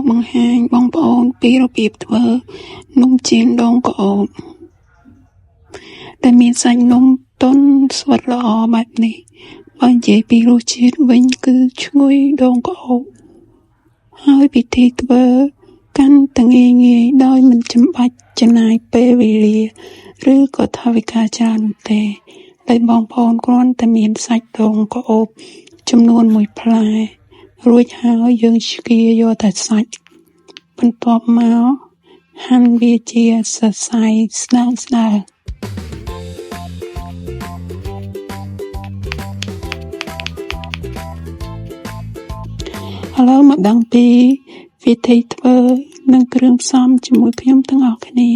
បង្ហាញបងប្អូនពីរបៀបធ្វើនំចៀនដូងក្អមដែលមានសាច់នំទន់ស្វិតល្អបែបនេះបើនិយាយពីរសជាតិវិញគឺឈ្ងុយដូងក្អមហើយពិធីធ្វើកាន់តែងាយដោយមិនចាំបាច់ចំណាយពេលវេលាឬក៏ថវិកាច្រើននោះទេដោយបងប្អូនគ្រាន់តែមានសាច់ដូងក្អមចំនួន1ផ្លែរួចហើយយើងឆ្កៀយកតែសាច់បន្ទាប់មកហាន់វាជាសរសៃស្ដើងឥឡូវមកដឹងពីវិធីធ្វើនិងគ្រឿងផ្សំជាមួយខ្ញុំទាំងអស់គ្នា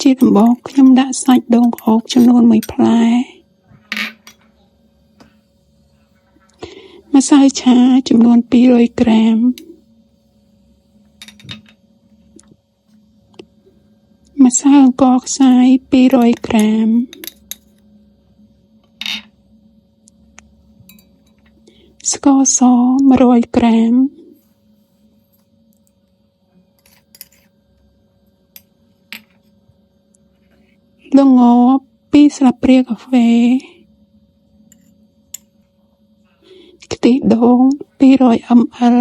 ជាដំបូងខ្ញុំដាក់សាច់ដូងក្អមចំនួន1ផ្លែម្សៅឆាចំនួន200ក្រាមម្សៅអង្ករខ្សាយ200ក្រាមស្ករស100ក្រាមល្ង2ស្លាបព្រាកាហ្វេខ្ទិះដូង200 ml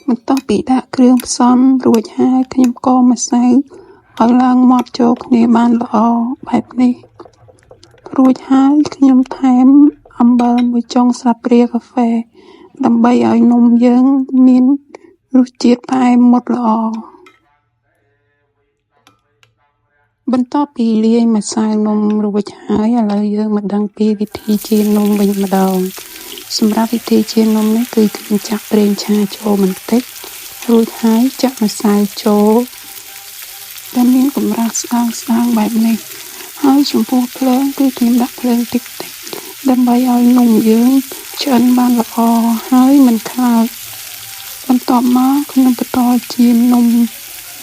បន្ទាប់ពីដាក់គ្រឿងផ្សំរួចហើយខ្ញុំកូរម្សៅឲ្យឡើងម៉ត់ចូលគ្នាបានល្អបែបនេះរួចហើយខ្ញុំថែមអំបិល1ចុងស្លាបព្រាកាហ្វេដើម្បីឲ្យនំយើងមានរសជាតិផ្អែមមុតល្អបន្ទាប់ពីលាយម្សៅនំរួចហើយឥឡូវយើងមកដឹងពីវិធីចៀននំវិញម្ដងសម្រាប់វិធីចៀននំនេះគឺខ្ញុំចាក់ប្រេងឆាចូលបន្តិចរួចហើយចាក់ម្សៅចូលដែលមានកម្រាស់ស្ដើងបែបនេះហើយចំពោះភ្លើងគឺខ្ញុំដាក់ភ្លើងតិចដើម្បីឲ្យនំយើងឆ្អិនបានល្អហើយមិនខ្លោចបន្ទាប់មកខ្ញុំបន្តចៀននំ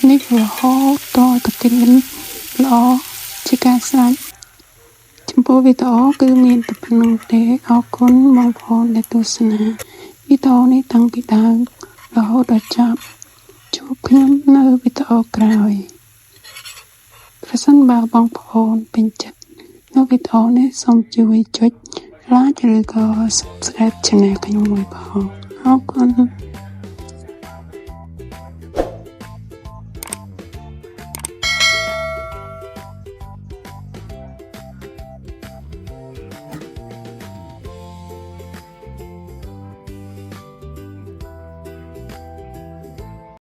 នេះរហូតដល់តែកិនល្អជាការស្រេចចំពោះវីដេអូគឺមានតែប៉ុណ្្នឹងទេអរគុណបងប្អូនដែលទស្សនាវីដេអូនេះតាំងពីដើមរហូតដល់ចប់ជួបខ្ញុំនៅវីដេអូក្រោយប្រសិនបើបងប្អូនពេញចិត្តនៅវីដេអូនេះសូមជួយចុច like ឬក៏ subscribe ឆានែលខ្ញុំមួយផងអរគុណ